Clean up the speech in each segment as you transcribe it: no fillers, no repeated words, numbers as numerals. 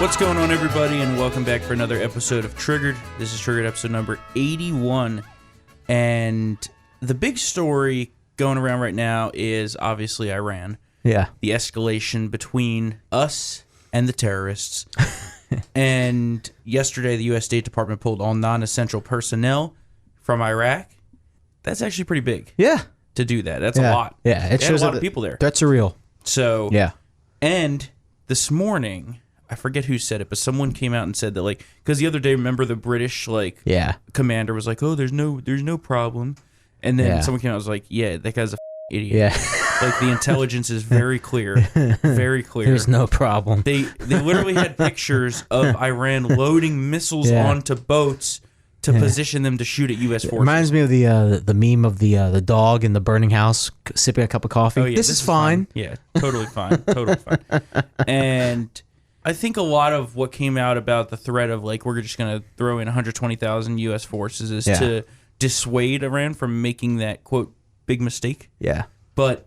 What's going on, everybody, and welcome back for another episode of Triggered. This is Triggered episode number 81, and the big story going around right now is obviously Iran. Yeah. The escalation between us and the terrorists. And yesterday, the U.S. State Department pulled all non-essential personnel from Iraq. That's actually pretty big. Yeah. To do that. That's a lot. Yeah. It shows a lot of people there. Threats are real. So, yeah. And this morning, I forget who said it, but someone came out and said that, like, because the other day, remember the British, like, commander was like, oh, there's no problem. And then someone came out and was like, yeah, that guy's a idiot. Yeah. Like, the intelligence is very clear. Very clear. There's no problem. They literally had pictures of Iran loading missiles onto boats to position them to shoot at U.S. forces. It reminds me of the meme of the dog in the burning house sipping a cup of coffee. Oh, yeah, this is fine. Yeah, totally fine. Totally fine. And I think a lot of what came out about the threat of, like, we're just going to throw in 120,000 U.S. forces is to dissuade Iran from making that, quote, big mistake. Yeah. But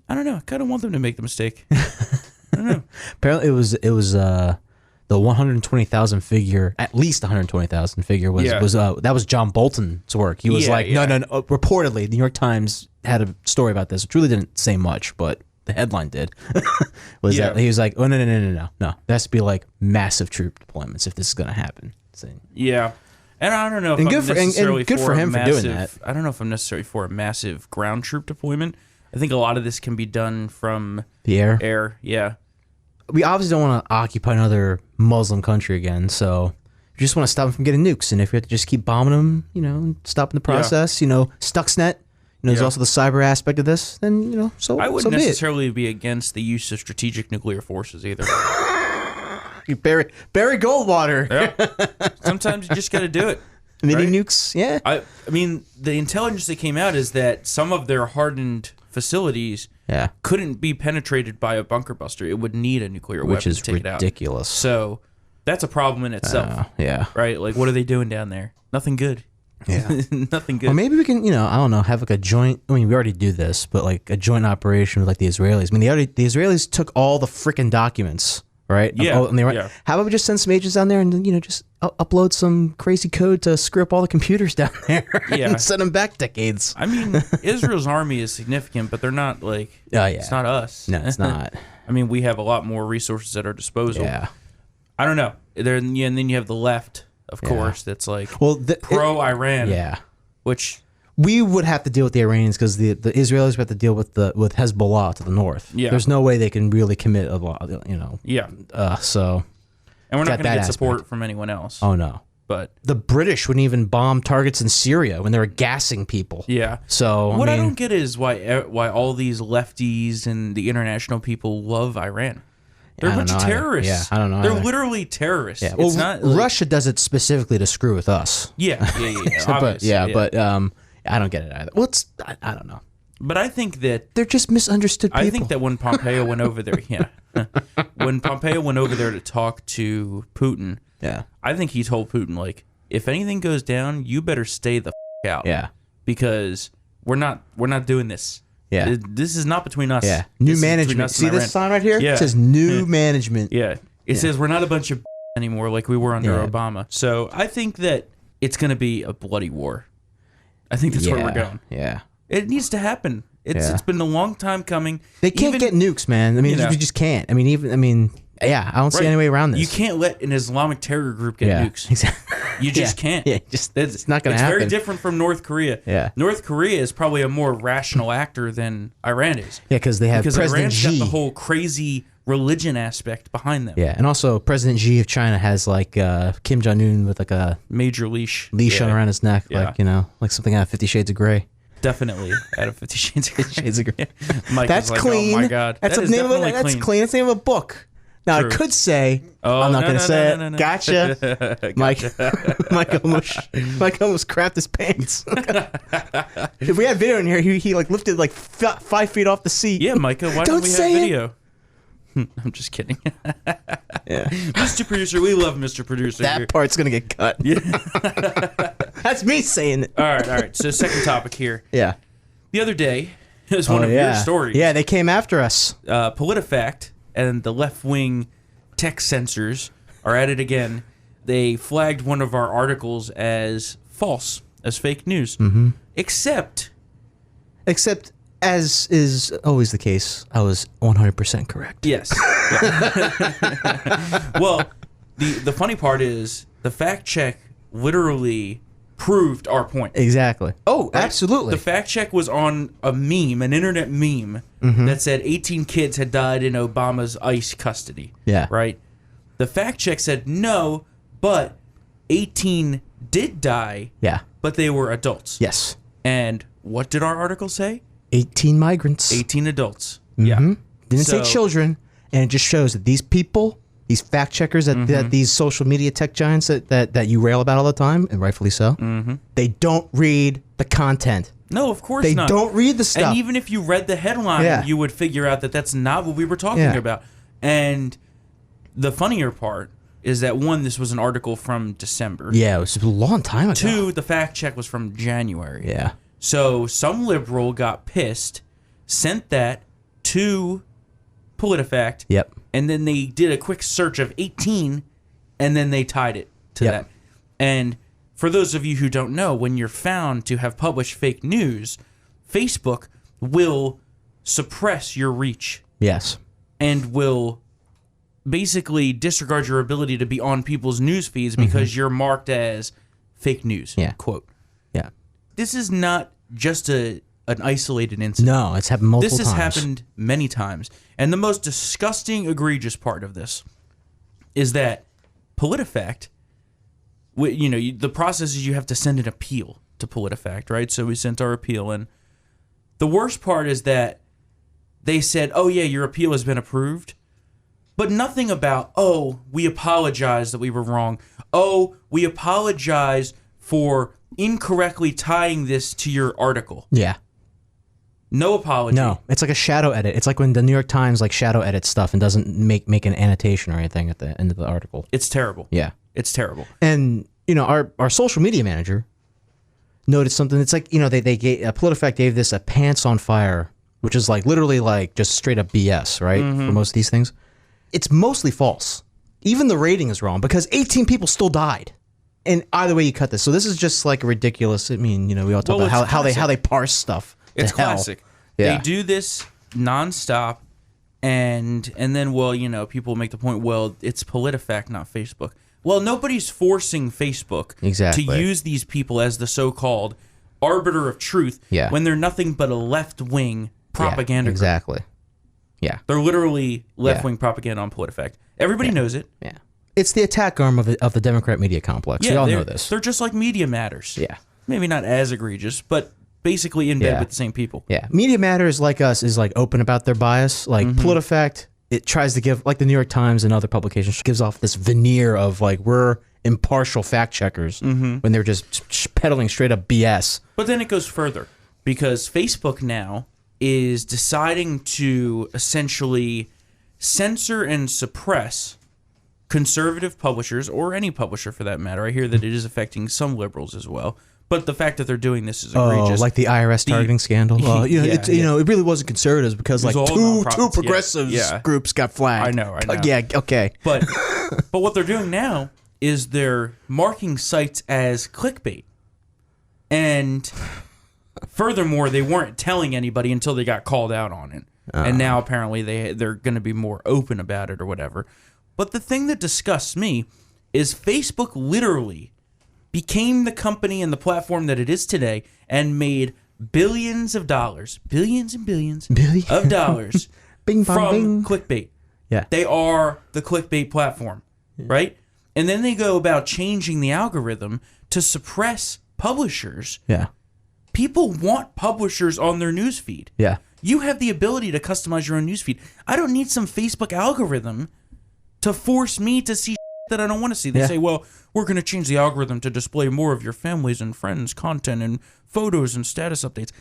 I don't know. I kind of want them to make the mistake. I don't know. Apparently it was the 120,000 figure, at least 120,000 figure was that was John Bolton's work. He was no. Reportedly, the New York Times had a story about this, which really didn't say much, but the headline did. That he was like, oh no. There has to be like massive troop deployments if this is going to happen. So, yeah. And I don't know if I'm necessarily for him for doing that. I don't know if I'm necessarily for a massive ground troop deployment. I think a lot of this can be done from the air. Yeah. We obviously don't want to occupy another Muslim country again, so we just want to stop them from getting nukes. And if we have to just keep bombing them, stopping the process, Stuxnet, there's also the cyber aspect of this, then, so I wouldn't so necessarily be against the use of strategic nuclear forces either. You Barry Goldwater. Yeah. Sometimes you just got to do it. Mini nukes, yeah. I mean, the intelligence that came out is that some of their hardened facilities couldn't be penetrated by a bunker buster. It would need a nuclear weapon to take it out. Which is ridiculous. So that's a problem in itself. Right? Like, what are they doing down there? Nothing good. Yeah. Nothing good. Well, maybe we can, I don't know, have like a joint, we already do this, but like a joint operation with like the Israelis. I mean, the Israelis took all the freaking documents, right? Yeah. How about we just send some agents down there and then, just upload some crazy code to screw up all the computers down there and send them back decades. I mean, Israel's army is significant, but they're not like, it's not us. No, it's not. I mean, we have a lot more resources at our disposal. Yeah. I don't know. And then you have the left, of course, that's like pro-Iran. Yeah. Which we would have to deal with the Iranians because the Israelis would have to deal with Hezbollah to the north. Yeah. There's no way they can really commit a lot, Yeah. So. And we're not going to get support from anyone else. Oh, no. But the British wouldn't even bomb targets in Syria when they were gassing people. Yeah. So what I don't get is why all these lefties and the international people love Iran. They're a bunch of terrorists. Yeah, I don't know. They're literally terrorists. Yeah. Well, it's not Russia does it specifically to screw with us. Yeah. But I don't get it either. Well, I don't know. But I think that they're just misunderstood people. I think that when Pompeo went over there, when Pompeo went over there to talk to Putin, I think he told Putin, like, if anything goes down, you better stay the out. Yeah. Because we're not doing this. Yeah. This is not between us. Yeah. New management. See this sign right here? Yeah. It says new management. Yeah. It says we're not a bunch of anymore like we were under Obama. So I think that it's going to be a bloody war. I think that's where we're going. Yeah. It needs to happen. It's been a long time coming. They can't get nukes, man. I mean, you just can't. I don't see any way around this. You can't let an Islamic terror group get nukes. Exactly. You just can't. Yeah, it's not going to happen. It's very different from North Korea. Yeah. North Korea is probably a more rational actor than Iran is. Yeah, because they have President Iran's Xi. got the whole crazy religion aspect behind them. Yeah, and also President Xi of China has like Kim Jong-un with like a major leash around his neck, like something out of 50 Shades of Grey. Definitely out of 50 Shades of Grey. That's clean. Oh my God. That's the name of That's the name of a book. Now, I could say, I'm not going to say it. No. Gotcha. Mike almost crapped his pants. If we had video in here, he like lifted like 5 feet off the seat. Yeah, Micah, why don't we have video? I'm just kidding. Yeah. Mr. Producer, we love Mr. Producer. That part's going to get cut. Yeah. That's me saying it. All right. So second topic here. Yeah. The other day, it was one of your stories. Yeah, they came after us. PolitiFact and the left-wing tech censors are at it again. They flagged one of our articles as false, as fake news. Mm-hmm. Except, as is always the case, I was 100% correct. Yes. Well, the funny part is the fact check literally proved our point. Exactly. Oh, Right? absolutely. The fact check was on a meme, an internet meme, that said 18 kids had died in Obama's ICE custody. Yeah. Right? The fact check said no, but 18 did die, Yeah. but they were adults. Yes. And what did our article say? 18 migrants. 18 adults. Yeah. Didn't So- say children, and it just shows that these people, these fact checkers, that these social media tech giants that you rail about all the time, and rightfully so, they don't read the content. No, of course They not. don't read the stuff. And even if you read the headline, Yeah. you would figure out that that's not what we were talking Yeah. about. And the funnier part is that, one, this was an article from December. Yeah, it was a long time ago. Two, the fact check was from January. Yeah. So some liberal got pissed, sent that to PolitiFact, Yep. and then they did a quick search of 18, and then they tied it to Yep. that. And for those of you who don't know, when you're found to have published fake news, Facebook will suppress your reach Yes. and will basically disregard your ability to be on people's news feeds because you're marked as fake news. Yeah. Quote. Yeah. This is not just an isolated incident. No, it's happened multiple This has times. happened many times. And the most disgusting, egregious part of this is that PolitiFact, the process is you have to send an appeal to PolitiFact, right? So we sent our appeal, and the worst part is that they said, oh, yeah, your appeal has been approved, but nothing about, oh, we apologize that we were wrong. Oh, we apologize for incorrectly tying this to your article. Yeah. No apology. No, it's like a shadow edit. It's like when the New York Times like shadow edits stuff and doesn't make an annotation or anything at the end of the article. It's terrible. Yeah. It's terrible. And, our social media manager noticed something. It's like, they gave, PolitiFact gave this a pants on fire, which is like literally like just straight up BS, right? For most of these things. It's mostly false. Even the rating is wrong because 18 people still died. And either way you cut this. So this is just like ridiculous. I mean, we all talk Well, about it's how they parse stuff. to It's hell. classic. Yeah. They do this nonstop, and then people make the point, well, it's PolitiFact, not Facebook. Well, nobody's forcing Facebook Exactly. to use these people as the so-called arbiter of truth when they're nothing but a left-wing propaganda group. Exactly. Yeah. They're literally left-wing propaganda on PolitiFact. Everybody knows it. Yeah. It's the attack arm of the Democrat media complex. We all know this. They're just like Media Matters. Yeah. Maybe not as egregious, but basically in bed with the same people. Yeah. Media Matters, like us, is like open about their bias. Like PolitiFact, it tries to give, like the New York Times and other publications, gives off this veneer of like, we're impartial fact checkers when they're just peddling straight up BS. But then it goes further because Facebook now is deciding to essentially censor and suppress conservative publishers, or any publisher for that matter. I hear that it is affecting some liberals as well. But the fact that they're doing this is egregious. Oh, like the IRS targeting scandal. Well, it really wasn't conservatives because like all two nonprofits. progressives groups got flagged. I know. Yeah, okay. But what they're doing now is they're marking sites as clickbait. And furthermore, they weren't telling anybody until they got called out on it. And now apparently they're going to be more open about it or whatever. But the thing that disgusts me is Facebook literally became the company and the platform that it is today and made billions of dollars, billions and billions of dollars Bing, bong, from bing. clickbait. Yeah. They are the clickbait platform, right? And then they go about changing the algorithm to suppress publishers. Yeah. People want publishers on their newsfeed. Yeah. You have the ability to customize your own newsfeed. I don't need some Facebook algorithm to force me to see that I don't want to see. They say, well, we're going to change the algorithm to display more of your families and friends' content and photos and status updates.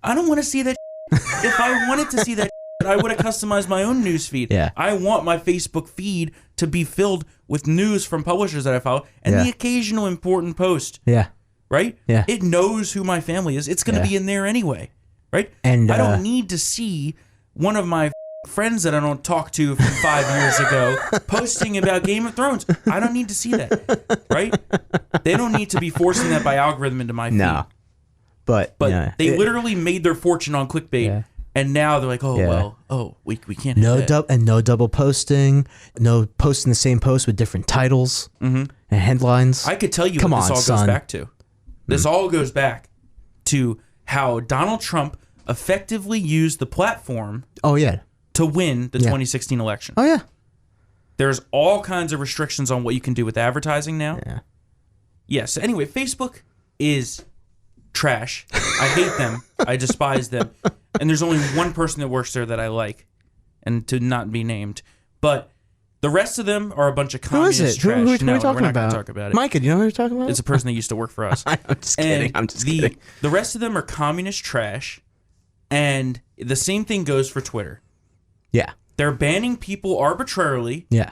I don't want to see that. If I wanted to see that, I would have customized my own newsfeed. Yeah. I want my Facebook feed to be filled with news from publishers that I follow and the occasional important post. Yeah. Right? Yeah. It knows who my family is. It's going to be in there anyway. Right? And I don't need to see one of my friends that I don't talk to from 5 years ago posting about Game of Thrones. I don't need to see that, right? They don't need to be forcing that by algorithm into my feed. No. But they literally made their fortune on clickbait, and now they're like, we can't have that. No double posting, no posting the same post with different titles and headlines. I could tell you what this all goes back to. This all goes back to how Donald Trump effectively used the platform to win the 2016 election. Oh, yeah. There's all kinds of restrictions on what you can do with advertising now. Yeah. Yes. Anyway, Facebook is trash. I hate them. I despise them. And there's only one person that works there that I like, and to not be named. But the rest of them are a bunch of communist trash. Who are we talking we're not about? Gonna talk about it. Micah, do you know who you're talking about? It's a person that used to work for us. I'm just kidding. I'm just kidding. The rest of them are communist trash, and the same thing goes for Twitter. Yeah. They're banning people arbitrarily. Yeah.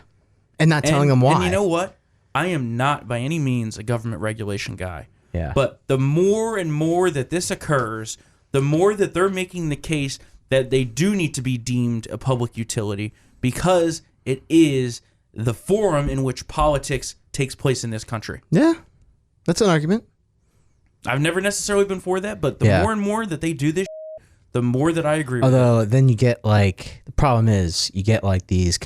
And not telling them why. And you know what? I am not by any means a government regulation guy. Yeah. But the more and more that this occurs, the more that they're making the case that they do need to be deemed a public utility because it is the forum in which politics takes place in this country. Yeah. That's an argument. I've never necessarily been for that, but the more and more that they do this, the more that I agree with. Although then you get like, the problem is you get like these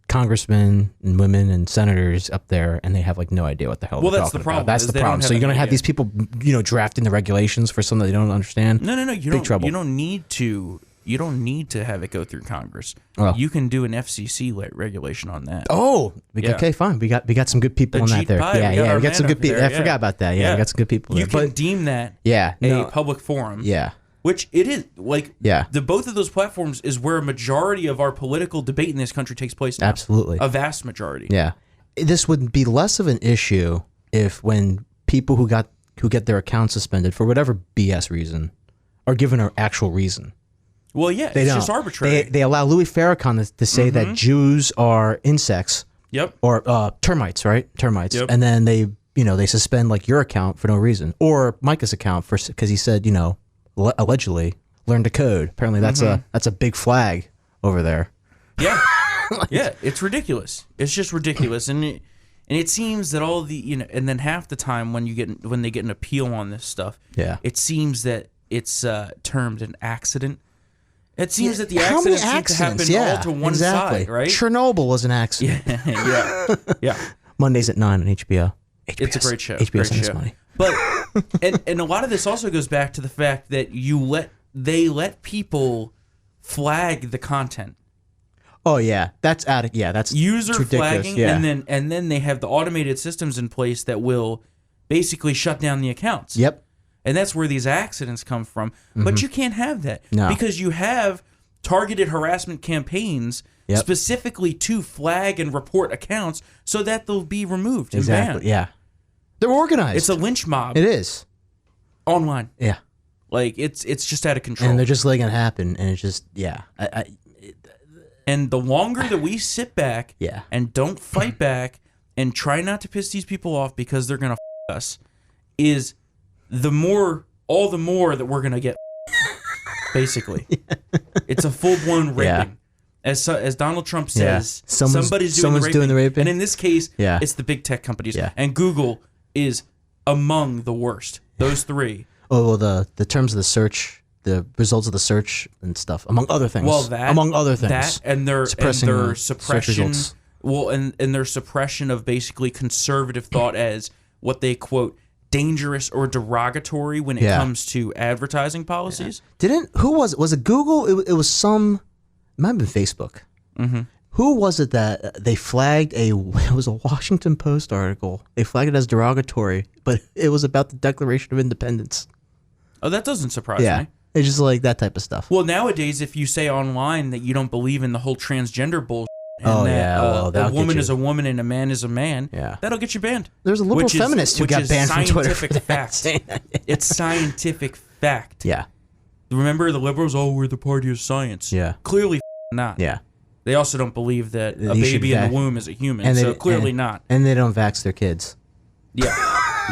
congressmen and women and senators up there, and they have like no idea what the hell they're talking about. That's the problem. So you're going to have these people, drafting the regulations for something they don't understand. No. Big trouble. You don't need to. You don't need to have it go through Congress. Oh. You can do an FCC regulation on that. Oh, okay, fine. We got some good people on that there. We got some good people. I forgot about that. Yeah, we got some good people. You can deem that a public forum. Yeah. Which it is. The both of those platforms is where a majority of our political debate in this country takes place now. Absolutely. A vast majority. Yeah. This would be less of an issue if when people who get their accounts suspended for whatever BS reason are given an actual reason. Well, yeah, it's just arbitrary. They allow Louis Farrakhan to say that Jews are insects. Yep. Or termites, right? Termites. Yep. And then they suspend like your account for no reason, or Micah's account because he said, allegedly learned to code. Apparently that's a big flag over there. Yeah. Yeah, it's ridiculous. It's just ridiculous. And it seems that all the, and then half the time when they get an appeal on this stuff, it seems that it's termed an accident. It seems that the accidents seem to happen all to one side, right? Chernobyl was an accident. Yeah. Mondays at 9 on HBO. It's a great show. HBO sends us money. But and a lot of this also goes back to the fact that they let people flag the content. Oh yeah, that's user flagging, yeah. and then they have the automated systems in place that will basically shut down the accounts. Yep. And that's where these accidents come from. But you can't have that because you have targeted harassment campaigns specifically to flag and report accounts so that they'll be removed and banned. Yeah. They're organized. It's a lynch mob. It is. Online. Yeah. It's just out of control. And they're just letting it happen. And it's just, and the longer that we sit back and don't fight back and try not to piss these people off because they're going to us is the more that we're going to get basically. It's a full-blown raping. As Donald Trump says, somebody's doing the raping. And in this case, it's the big tech companies. Yeah. And Google is among the worst. Those three. Oh, well, the terms of the search, the results of the search and stuff, among other things. Well, that and their suppression. Well, and their suppression of basically conservative thought as what they quote dangerous or derogatory when it comes to advertising policies. Who was it Google? It was some. It might have been Facebook. Mm-hmm. Who was it that they flagged it was a Washington Post article. They flagged it as derogatory, but it was about the Declaration of Independence. Oh, that doesn't surprise me. It's just like that type of stuff. Well, nowadays, if you say online that you don't believe in the whole transgender bullshit, a woman is a woman and a man is a man, that'll get you banned. There's a liberal feminist who got banned from Twitter. Scientific fact. It's scientific fact. Yeah. Remember the liberals? Oh, we're the party of science. Yeah. Clearly not. Yeah. They also don't believe that a baby in the womb is a human, so clearly not. And they don't vax their kids. Yeah.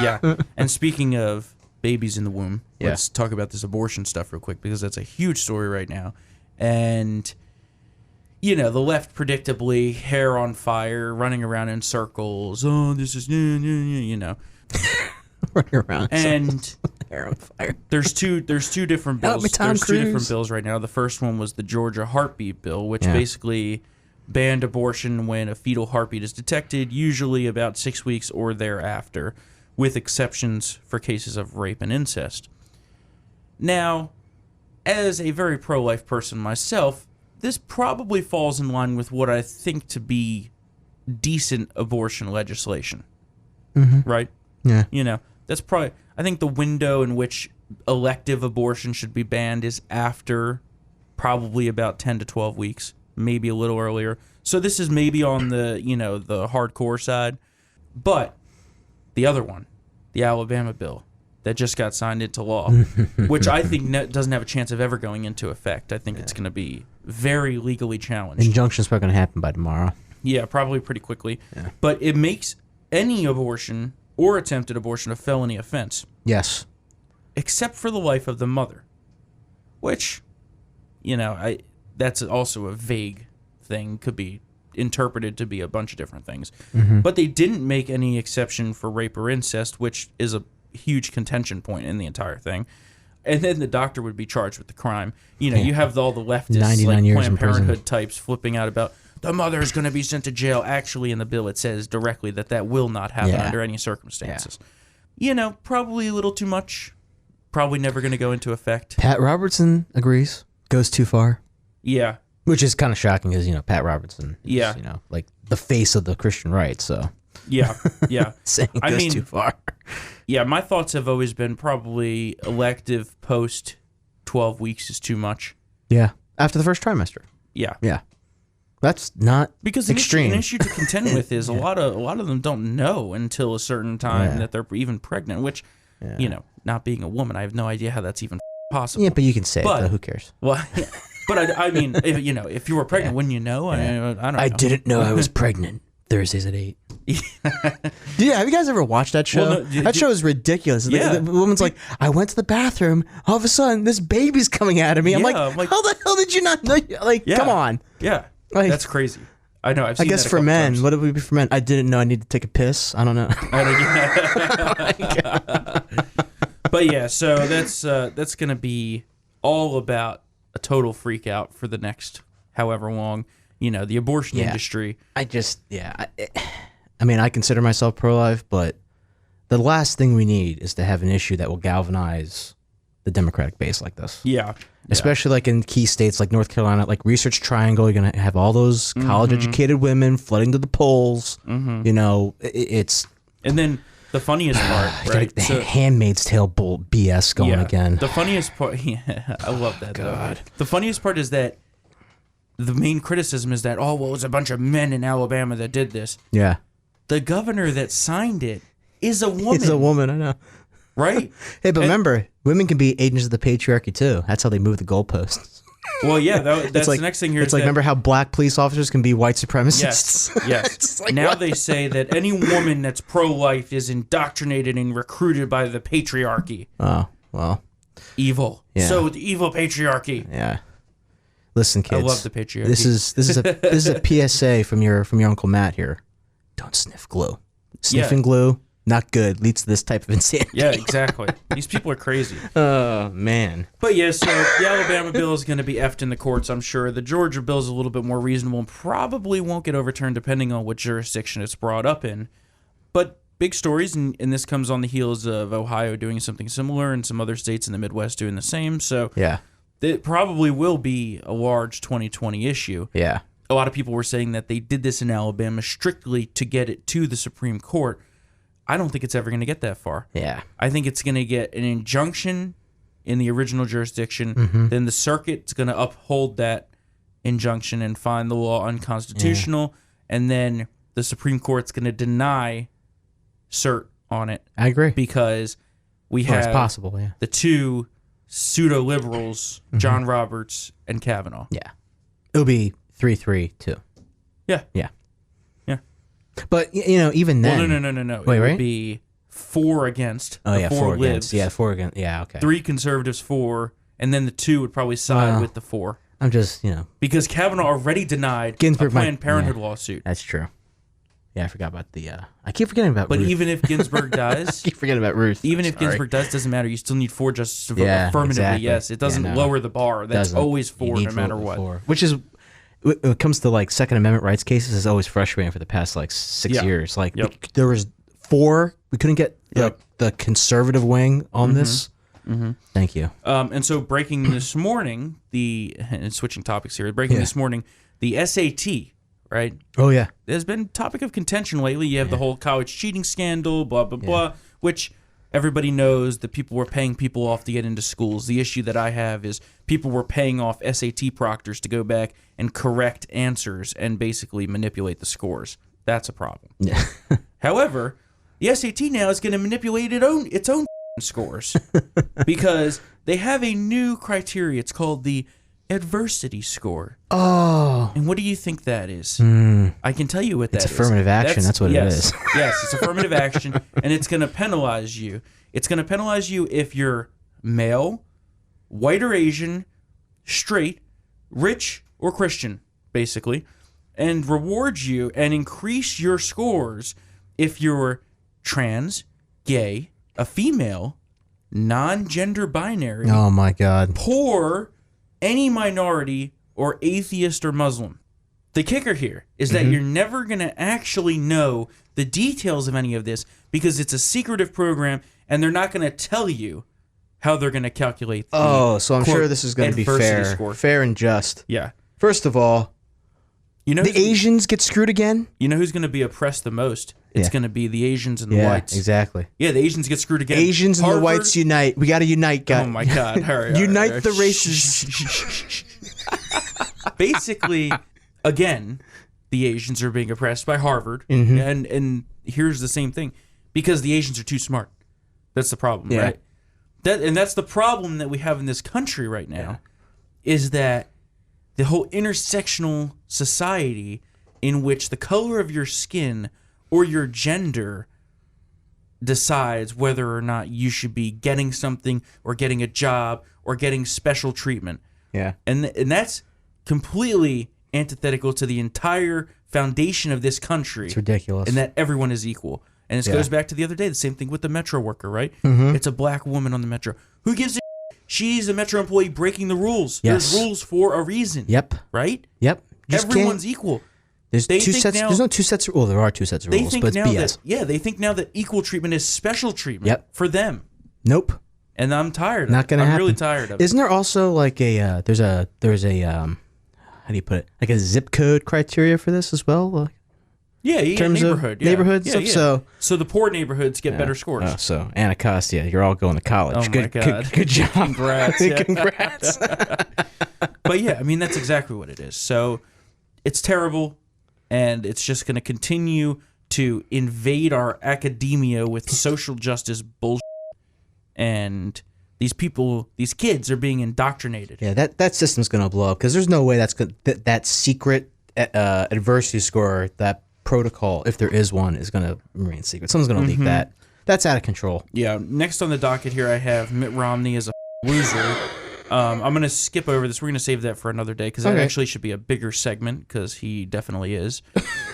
Yeah. And speaking of babies in the womb, let's talk about this abortion stuff real quick because that's a huge story right now. And, you know, the left predictably, hair on fire, running around in circles. Oh, this is, you know. Running around. And hair on fire. There's two different bills. There's two different bills right now. The first one was the Georgia heartbeat bill, which basically banned abortion when a fetal heartbeat is detected, usually about 6 weeks or thereafter, with exceptions for cases of rape and incest. Now, as a very pro-life person myself, this probably falls in line with what I think to be decent abortion legislation. Right? Yeah. You know, that's probably... I think the window in which elective abortion should be banned is after probably about 10 to 12 weeks, maybe a little earlier. So this is maybe on the, you know, the hardcore side. But the other one, the Alabama bill, that just got signed into law, which I think doesn't have a chance of ever going into effect. I think it's going to be very legally challenged. Injunction's probably going to happen by tomorrow. Yeah, probably pretty quickly. Yeah. But it makes any abortion or attempted abortion a felony offense. Yes. Except for the life of the mother, which, you know, that's also a vague thing, could be interpreted to be a bunch of different things. But they didn't make any exception for rape or incest, which is a huge contention point in the entire thing. And then the doctor would be charged with the crime. You know, you have all the leftists, like Planned Parenthood types, flipping out about the mother is going to be sent to jail. Actually, in the bill, it says directly that will not happen under any circumstances. You know, probably a little too much. Probably never going to go into effect. Pat Robertson agrees. Goes too far. Yeah. Which is kind of shocking because, you know, Pat Robertson is, you know, like the face of the Christian right, so. Yeah. Saying it goes too far. Yeah, my thoughts have always been probably elective post 12 weeks is too much. Yeah. After the first trimester. Yeah. Yeah. That's not because extreme. An issue to contend with is a lot of them don't know until a certain time that they're even pregnant, which, you know, not being a woman, I have no idea how that's even possible. Yeah, but you can say it, though. Who cares? Well, but I mean, if, you know, if you were pregnant, wouldn't you know? I don't know. I didn't know I was pregnant. Thursdays at 8. Have you guys ever watched that show? Well, no, that show is ridiculous. Yeah. The woman's like, I went to the bathroom. All of a sudden, this baby's coming out of me. I'm like, how the hell did you not know? Like, come on. Yeah. Like, that's crazy. I know. I've seen I guess that for men, times. what would it be for men? I didn't know I needed to take a piss. I don't know. But yeah, so that's going to be all about a total freak out for the next however long. You know, the abortion industry. I mean, I consider myself pro-life, but the last thing we need is to have an issue that will galvanize the Democratic base like this. Yeah. Especially like in key states like North Carolina, like Research Triangle, you're going to have all those college-educated women flooding to the polls. You know, it's... And then the funniest part, right? The Handmaid's Tale bull BS going again. The funniest part... Yeah, I love that. God. The funniest part is that the main criticism is that, it was a bunch of men in Alabama that did this. Yeah. The governor that signed it is a woman. It's a woman, I know. Right? Hey, but remember, women can be agents of the patriarchy, too. That's how they move the goalposts. Well, yeah, that's like, the next thing here. It's like, remember how black police officers can be white supremacists? Yes. Like, now they say that any woman that's pro-life is indoctrinated and recruited by the patriarchy. Oh, well. Evil. Yeah. So, the evil patriarchy. Yeah. Listen, kids. I love the patriarchy. This is a PSA from your Uncle Matt here. Don't sniff glue. Sniffing glue, not good. Leads to this type of insanity. Yeah, exactly. These people are crazy. Oh, man. But yeah, so the Alabama bill is going to be effed in the courts, I'm sure. The Georgia bill is a little bit more reasonable and probably won't get overturned depending on what jurisdiction it's brought up in. But big stories, and this comes on the heels of Ohio doing something similar and some other states in the Midwest doing the same. So yeah. It probably will be a large 2020 issue. Yeah. A lot of people were saying that they did this in Alabama strictly to get it to the Supreme Court. I don't think it's ever going to get that far. Yeah. I think it's going to get an injunction in the original jurisdiction. Then the circuit's going to uphold that injunction and find the law unconstitutional. Yeah. And then the Supreme Court's going to deny cert on it. I agree. Because we have it's possible, the two pseudo-liberals, John Roberts and Kavanaugh. Yeah. It'll be 3-3-2. Yeah. Yeah. Yeah. But, you know, even then... Well, no. Wait, it right? would be 4 against. Oh, yeah, 4 libs. against. Yeah, 4 against. Yeah, okay. 3 conservatives, 4, and then the 2 would probably side with the 4. I'm just, because Kavanaugh already denied Ginsburg a Planned Parenthood lawsuit. That's true. Yeah, I forgot about the. I keep forgetting about. But Ruth. even if Ginsburg dies, I keep forgetting about Ruth. Even if Ginsburg does, doesn't matter. You still need 4 justices to vote affirmatively. Exactly. Yes, it doesn't lower the bar. That's always 4, no matter what. 4. Which is, when it comes to like Second Amendment rights cases, is always frustrating for the past like 6 years. Like there was 4. We couldn't get the conservative wing on this. Mm-hmm. Thank you. And so breaking this morning, and switching topics here. Breaking this morning, the SAT. Right? Oh, yeah. There's been topic of contention lately. You have the whole college cheating scandal, blah, blah, blah, which everybody knows that people were paying people off to get into schools. The issue that I have is people were paying off SAT proctors to go back and correct answers and basically manipulate the scores. That's a problem. Yeah. However, the SAT now is going to manipulate its own scores because they have a new criteria. It's called the adversity score. Oh. And what do you think that is? I can tell you what that is. It's affirmative action. That's what it is. Yes, it's affirmative action, and it's going to penalize you. It's going to penalize you if you're male, white or Asian, straight, rich or Christian, basically, and rewards you and increase your scores if you're trans, gay, a female, non-gender binary. Oh, my God. Poor, any minority, or atheist or Muslim. The kicker here is that you're never going to actually know the details of any of this because it's a secretive program and they're not going to tell you how they're going to calculate the so I'm sure this is going to be fair and just. Yeah. First of all, the Asians get screwed again? You know who's going to be oppressed the most? It's going to be the Asians and the whites. Exactly. Yeah, the Asians get screwed again. Asians and the whites unite. We got to unite, guys. Oh, my God. Hurry. Unite the races. Basically, again, the Asians are being oppressed by Harvard. And here's the same thing. Because the Asians are too smart. That's the problem, right? That's the problem that we have in this country right now, is that the whole intersectional society in which the color of your skin or your gender decides whether or not you should be getting something or getting a job or getting special treatment. Yeah. And that's completely antithetical to the entire foundation of this country. It's ridiculous. And that everyone is equal. And this goes back to the other day, the same thing with the Metro worker, right? It's a black woman on the Metro. Who gives a She's a Metro employee breaking the rules. Yes. There's rules for a reason. Yep. Right? Yep. Everyone's equal. There's two sets. There's no 2 sets. Well, there are 2 sets of rules, but it's BS. They think now that equal treatment is special treatment for them. Nope. And I'm tired. Not gonna happen. I'm really tired of it. Isn't there also like a there's a how do you put it, like a zip code criteria for this as well? In terms neighborhood, of neighborhood stuff. So the poor neighborhoods get better scores. Oh, so Anacostia, you're all going to college. Oh my God. Good job. Congrats. Congrats. But yeah, I mean that's exactly what it is. So it's terrible, and it's just going to continue to invade our academia with social justice bullshit. And these kids are being indoctrinated. Yeah, that system's going to blow up because there's no way that secret adversity score, that protocol, if there is one, is going to remain secret. Someone's going to leak that. That's out of control. Yeah. Next on the docket here, I have Mitt Romney as a loser. I'm going to skip over this. We're going to save that for another day because that actually should be a bigger segment because he definitely is.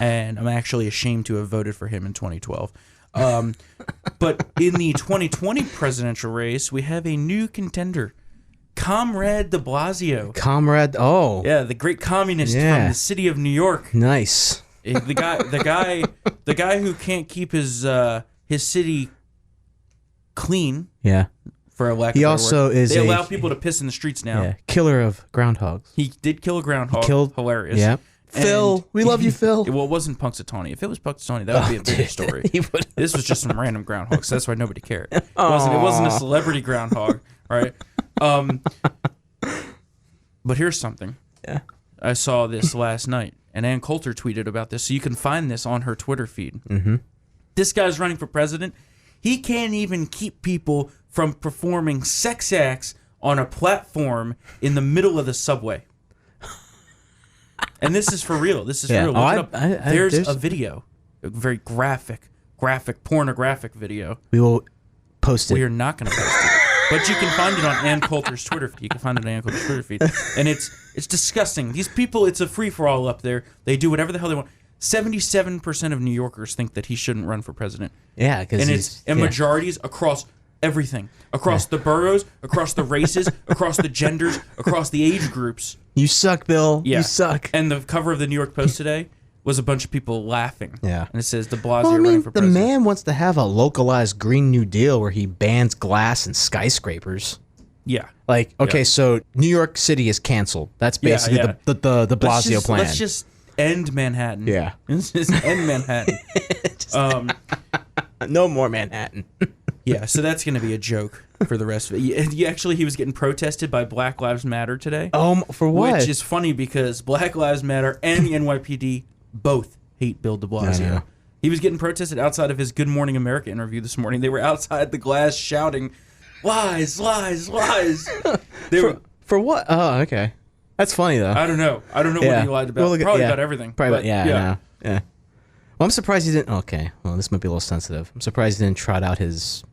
And I'm actually ashamed to have voted for him in 2012. But in the 2020 presidential race, we have a new contender, Comrade de Blasio. Yeah, the great communist from the city of New York. Nice. The guy who can't keep his city clean. Yeah. For a lack of he also word. is. They allow people to piss in the streets now. Yeah. Killer of groundhogs. He did kill a groundhog. Hilarious. Yeah. Phil, we love you, Phil. Well, it wasn't Punxsutawney. If it was Punxsutawney, that would be a bigger story. This was just some random groundhog, so that's why nobody cared. It wasn't a celebrity groundhog, right? But here's something. Yeah. I saw this last night, and Ann Coulter tweeted about this, so you can find this on her Twitter feed. This guy's running for president. He can't even keep people from performing sex acts on a platform in the middle of the subway. And this is for real. This is for real. Look it up. There's a video, a very graphic, pornographic video. We will post it. We are not going to post it. But you can find it on Ann Coulter's Twitter feed. You can find it on Ann Coulter's Twitter feed. And it's disgusting. These people, it's a free-for-all up there. They do whatever the hell they want. 77% of New Yorkers think that he shouldn't run for president. Yeah, because it's majorities across everything. Across the boroughs, across the races, across the genders, across the age groups. You suck, Bill. Yeah. You suck. And the cover of the New York Post today was a bunch of people laughing. Yeah. And it says de Blasio running for president. The man wants to have a localized Green New Deal where he bans glass and skyscrapers. Yeah. Like, okay, so New York City is canceled. That's basically the Blasio plan. Let's just end Manhattan. Yeah. Let's just end Manhattan. No more Manhattan. Yeah, so that's going to be a joke for the rest of it. Actually, he was getting protested by Black Lives Matter today. For what? Which is funny because Black Lives Matter and the NYPD both hate Bill de Blasio. He was getting protested outside of his Good Morning America interview this morning. They were outside the glass shouting, lies, lies, lies. For what? Oh, okay. That's funny, though. I don't know. What he lied about. Probably about everything. Probably, yeah. Well, I'm surprised he didn't. Okay, well, this might be a little sensitive. I'm surprised he didn't trot out his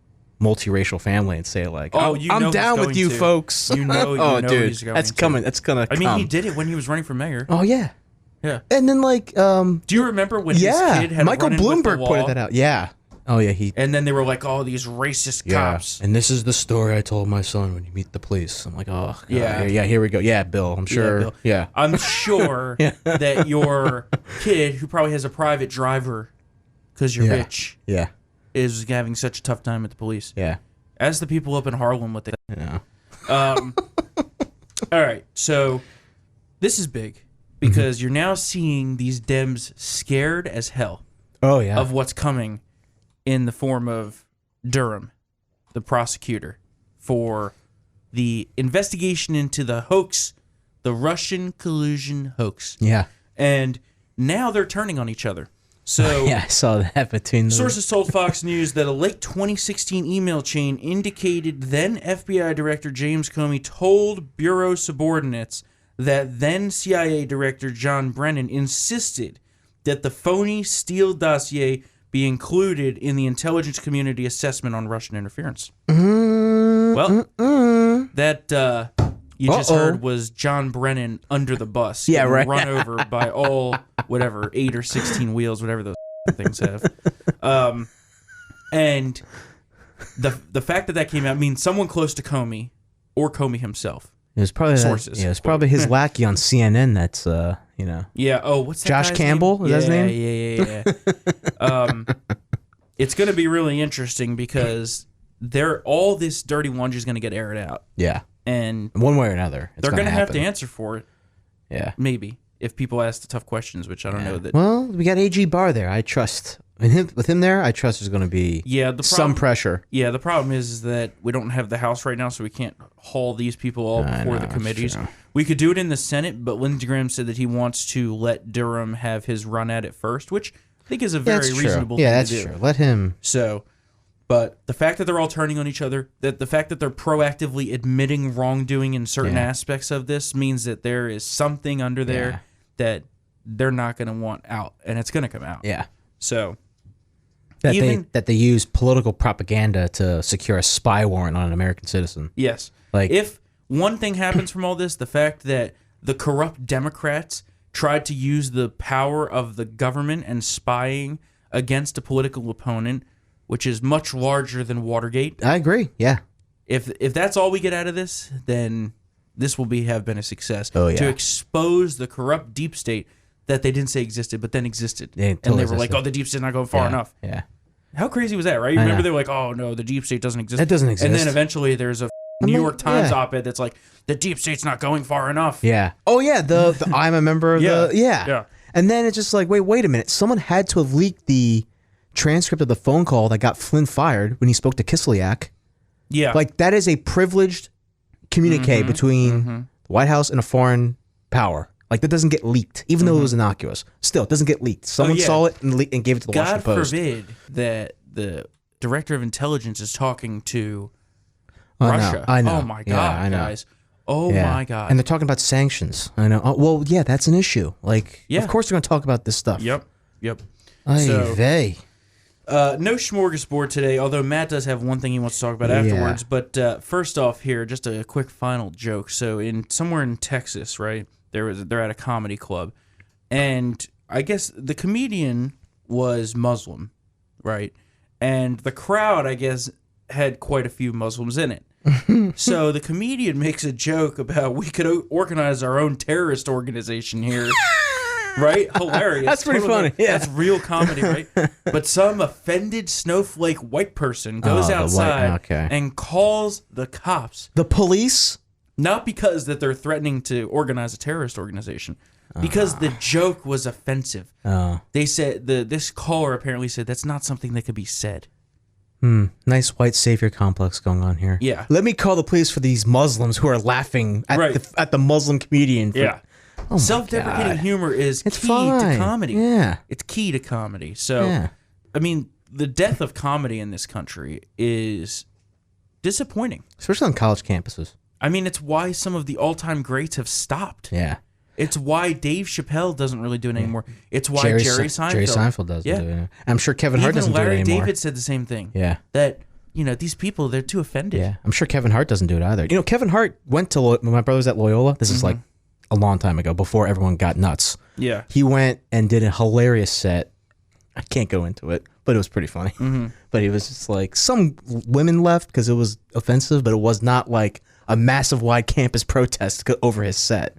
multiracial family and say like, I'm down with you folks. You know dude, he's going that's coming. That's gonna come. I mean, he did it when he was running for mayor. Oh, yeah. Yeah. And then, like... do you remember when his kid had Michael Bloomberg pointed that out. Yeah. Oh, yeah. And then they were like, oh, these racist cops. And this is the story I told my son when you meet the police. I'm like, oh, God. Yeah, here we go. Yeah, Bill, I'm sure. Yeah. I'm sure that your kid, who probably has a private driver because you're rich, is having such a tough time with the police. Yeah. As the people up in Harlem, what they... Yeah. All right, so this is big because you're now seeing these Dems scared as hell of what's coming in the form of Durham, the prosecutor, for the investigation into the hoax, the Russian collusion hoax. Yeah. And now they're turning on each other. So I saw that between them. Sources told Fox News that a late 2016 email chain indicated then FBI Director James Comey told Bureau subordinates that then CIA Director John Brennan insisted that the phony Steele dossier be included in the intelligence community assessment on Russian interference. Well, that you just heard was John Brennan under the bus. Yeah, right. Run over by all, 8 or 16 wheels, whatever those things have. And the fact that came out means someone close to Comey or Comey himself. It was probably sources. It's probably his lackey on CNN. That's Yeah. Oh, what's that Josh guy's Campbell? name? Is that his name? Yeah. It's going to be really interesting because all this dirty laundry is going to get aired out. Yeah. And one way or another, they're going to have to answer for it. Yeah. Maybe if people ask the tough questions, which I don't know that. Well, we got AG Barr there. I trust with him there. I trust there's going to be some pressure. Yeah. The problem is that we don't have the House right now, so we can't haul these people all before the committees. We could do it in the Senate, but Lindsey Graham said that he wants to let Durham have his run at it first, which I think is a very reasonable thing to do. Yeah, that's true. Let him. So, but the fact that they're all turning on each other, that the fact that they're proactively admitting wrongdoing in certain aspects of this means that there is something under there that they're not going to want out, and it's going to come out. Yeah. So, that they use political propaganda to secure a spy warrant on an American citizen. Yes. Like, if one thing happens from all this, the fact that the corrupt Democrats tried to use the power of the government and spying against a political opponent, which is much larger than Watergate. I agree. Yeah. If that's all we get out of this, then this will have been a success. Oh, yeah. To expose the corrupt deep state that they didn't say existed, but then existed. Yeah, and they were like, oh, the deep state's not going far enough. Yeah. How crazy was that, right? You remember they were like, oh, no, the deep state doesn't exist. That doesn't exist. And then eventually there's a New York Times op-ed that's like, the deep state's not going far enough. Yeah. Oh, yeah. The I'm a member of the... Yeah. And then it's just like, wait a minute. Someone had to have leaked the transcript of the phone call that got Flynn fired when he spoke to Kislyak. Yeah. Like, that is a privileged communique between the White House and a foreign power. Like, that doesn't get leaked, even though it was innocuous. Still, it doesn't get leaked. Someone saw it and gave it to the Washington Post. God forbid that the director of intelligence is talking to Russia. I know. Oh, my God, guys. Oh, my God. And they're talking about sanctions. I know. Oh, well, yeah, that's an issue. Like, of course they're going to talk about this stuff. Yep. So, No smorgasbord today, although Matt does have one thing he wants to talk about afterwards. But first off here, just a quick final joke. So somewhere in Texas, right, they're at a comedy club. And I guess the comedian was Muslim, right? And the crowd, I guess, had quite a few Muslims in it. So the comedian makes a joke about we could organize our own terrorist organization here. Right? Hilarious. That's pretty funny. Yeah. That's real comedy, right? But some offended snowflake white person goes outside and calls the cops. The police? Not because that they're threatening to organize a terrorist organization. Because the joke was offensive. They said this caller apparently said that's not something that could be said. Nice white savior complex going on here. Yeah. Let me call the police for these Muslims who are laughing at the Muslim comedian. Self-deprecating humor is key to comedy. Yeah. It's key to comedy. So, I mean, the death of comedy in this country is disappointing. Especially on college campuses. I mean, it's why some of the all-time greats have stopped. Yeah. It's why Dave Chappelle doesn't really do it anymore. It's why Jerry Seinfeld doesn't do it anymore. I'm sure Kevin Hart doesn't do it anymore. Larry David said the same thing. Yeah. That, these people, they're too offended. Yeah. I'm sure Kevin Hart doesn't do it either. Kevin Hart went to, when my brother was at Loyola, this is like a long time ago, before everyone got nuts. Yeah. He went and did a hilarious set. I can't go into it, but it was pretty funny. But he was just like, some women left because it was offensive, but it was not like a massive wide campus protest over his set.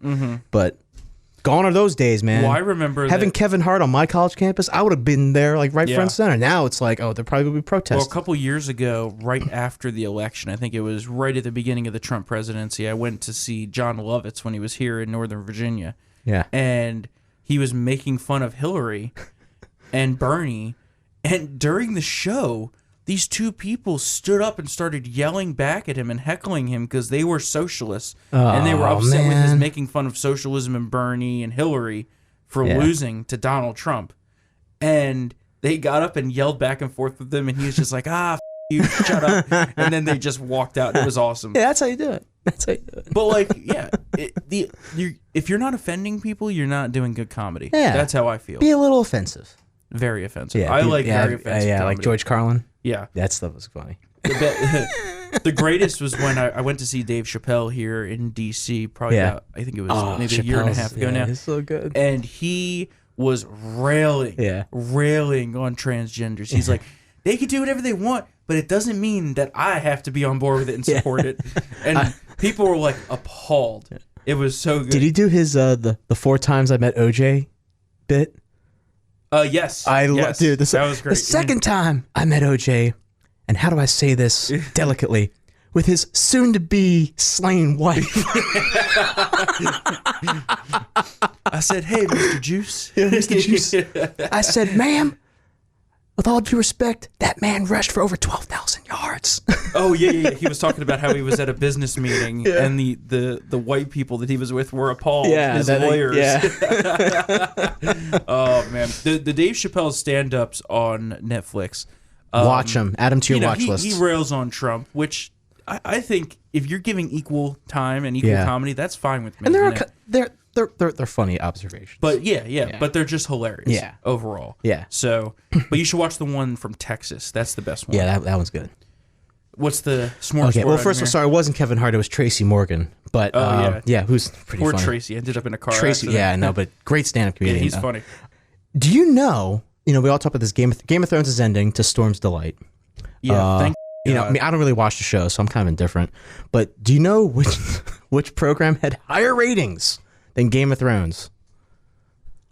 But gone are those days, man. Well, I remember having Kevin Hart on my college campus. I would have been there, like front and center. Now it's like, there probably will be protests. Well, a couple years ago, right after the election, I think it was right at the beginning of the Trump presidency, I went to see John Lovitz when he was here in Northern Virginia. Yeah, and he was making fun of Hillary and Bernie, and during the show, these two people stood up and started yelling back at him and heckling him because they were socialists. And they were upset with his making fun of socialism and Bernie and Hillary for losing to Donald Trump. And they got up and yelled back and forth with them, and he was just like, you, shut up. And then they just walked out. It was awesome. Yeah, that's how you do it. But, if you're not offending people, you're not doing good comedy. Yeah. That's how I feel. Be a little offensive. Very offensive. Yeah, I like very offensive comedy. like George Carlin. Yeah. That stuff was funny. The greatest was when I went to see Dave Chappelle here in D.C. probably about, I think it was maybe a year and a half ago now. He's so good. And he was railing on transgenders. He's like, they can do whatever they want, but it doesn't mean that I have to be on board with it and support it. And people were like appalled. It was so good. Did he do his the 4 times I met OJ bit? Yes. Dude, that was great. The second time I met OJ, and how do I say this delicately? With his soon-to-be slain wife. I said, hey, Mr. Juice. Mr. Juice. I said, ma'am, with all due respect, that man rushed for over 12,000 yards. Oh, yeah. He was talking about how he was at a business meeting, and the white people that he was with were appalled. Yeah, his lawyers. Oh, man. The Dave Chappelle stand-ups on Netflix. Watch them. Add them to your watch list. He rails on Trump, which I think if you're giving equal time and equal comedy, that's fine with me. And they're funny observations. But but they're just hilarious. Overall. Yeah. So, but you should watch the one from Texas. That's the best one. Yeah, that one's good. What's the smorgasbord? Okay. Well, first, sorry, it wasn't Kevin Hart. It was Tracy Morgan. But who's pretty funny. Poor Tracy ended up in a car accident. Yeah, no, but great stand-up comedian. Yeah, he's funny. Do you know? We all talk about this Game of Thrones is ending to Storm's delight. Yeah. I don't really watch the show, so I'm kind of indifferent. But do you know which program had higher ratings than Game of Thrones?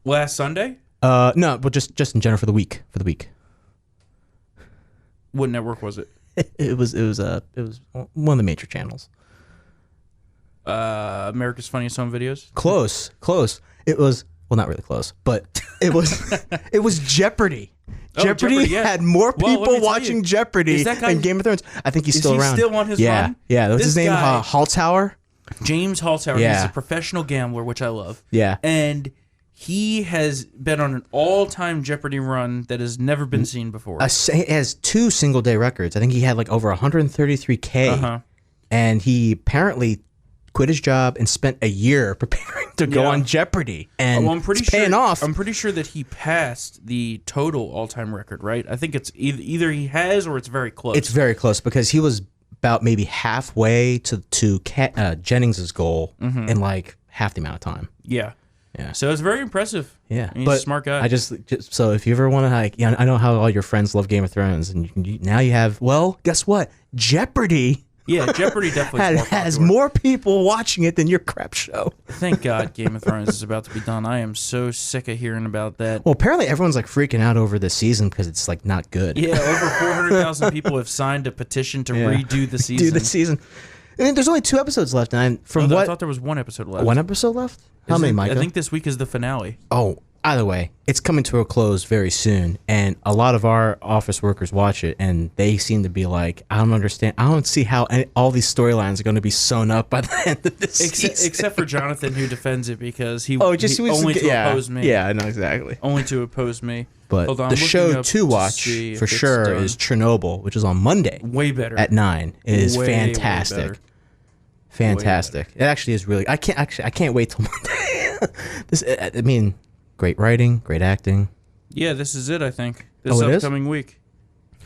Last Sunday? No, but just in general for the week. What network was it? It was one of the major channels. America's Funniest Home Videos? Close. It was not really close, but it was Jeopardy. Jeopardy had more people watching Jeopardy than Game of Thrones. I think he's still around. Is he still on his run? Yeah. What's his name? Haltower? James Haltower. Yeah. He's a professional gambler, which I love. Yeah. And he has been on an all-time Jeopardy run that has never been seen before. He has 2 single-day records. I think he had like over 133K. And he apparently quit his job and spent a year preparing to go on Jeopardy, and it's paying off. I'm pretty sure that he passed the total all-time record, right? I think it's either he has or it's very close. It's very close because he was about maybe halfway to Jennings's goal in like half the amount of time. Yeah. So it's very impressive. Yeah, he's a smart guy. I just so if you ever want to I know how all your friends love Game of Thrones, and now you have. Well, guess what? Jeopardy. Yeah, Jeopardy definitely has more people watching it than your crap show. Thank God Game of Thrones is about to be done. I am so sick of hearing about that. Well, apparently everyone's like freaking out over this season because it's like not good. Yeah, over 400,000 people have signed a petition to redo the season. Do the season. And there's only 2 episodes left. And I thought there was 1 episode left. 1 episode left? How many, Micah? I think this week is the finale. Oh, either way, it's coming to a close very soon, and a lot of our office workers watch it, and they seem to be like, I don't understand. I don't see how all these storylines are going to be sewn up by the end of this season. Except for Jonathan, who defends it because he only to oppose me. Yeah, I know exactly. Only to oppose me. But hold on, the show to watch for sure is Chernobyl, which is on Monday. Way better. At 9. It is fantastic. Way fantastic. It actually is really. I can't wait till Monday. Great writing, great acting. Yeah, this is it, I think. This upcoming week.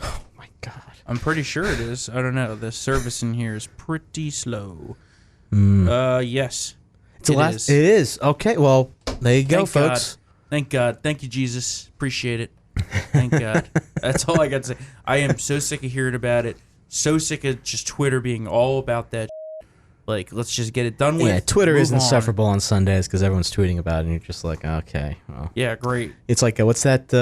Oh my God. I'm pretty sure it is. I don't know. The service in here is pretty slow. Yes. It is. Okay, well, there you go, folks. Thank God. Thank you, Jesus. Appreciate it. Thank God. That's all I got to say. I am so sick of hearing about it. So sick of just Twitter being all about that. Like, let's just get it done with. Yeah, Twitter is insufferable on Sundays because everyone's tweeting about it, and you're just like, okay. Well. Yeah, great. It's like, what's that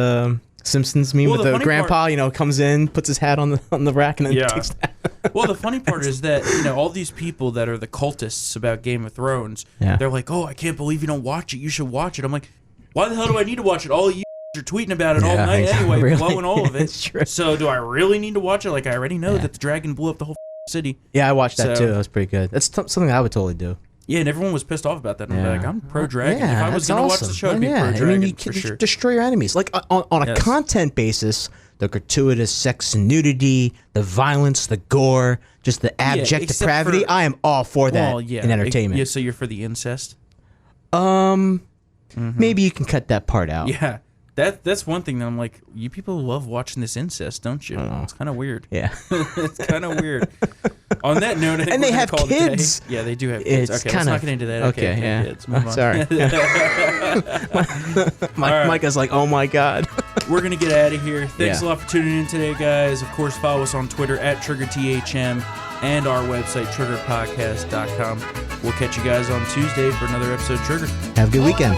Simpsons meme with the grandpa, comes in, puts his hat on the rack, and then takes that. Well, the funny part is that, all these people that are the cultists about Game of Thrones, they're like, oh, I can't believe you don't watch it. You should watch it. I'm like, why the hell do I need to watch it? All you are tweeting about it all night anyway, really? Blowing all of it. So do I really need to watch it? Like, I already know that the dragon blew up the whole city. Yeah, I watched that too. That was pretty good. That's something I would totally do. Yeah, and everyone was pissed off about that. And I'm like, I'm pro-dragon. Yeah, if I was going to watch the show, I'd be pro-dragon you for sure. Destroy your enemies. Like, on a content basis, the gratuitous sex and nudity, the violence, the gore, just the abject depravity, I am all for that in entertainment. Yeah, so you're for the incest? Maybe you can cut that part out. Yeah. That's one thing that I'm like, you people love watching this incest, don't you? It's kind of weird. Yeah. It's kind of weird. On that note, I think and they have kids. Yeah, they do have kids. It's let's not get into that. Okay, yeah. Kids. Move on. Sorry. Micah's like, oh my God. We're going to get out of here. Thanks a lot for tuning in today, guys. Of course, follow us on Twitter at TriggerTHM and our website, triggerpodcast.com. We'll catch you guys on Tuesday for another episode of Trigger. Have a good weekend.